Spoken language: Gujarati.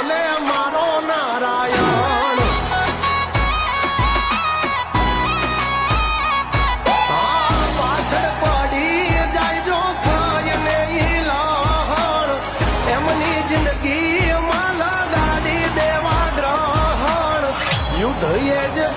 બોલે મારો નારાયણ. હા પાછળ પડી જાય જો ખાઈને ઈ લહણ, એમની જિંદગી માં લગાડી દેવા ગ્રહણ. યુદ્ધ એ જ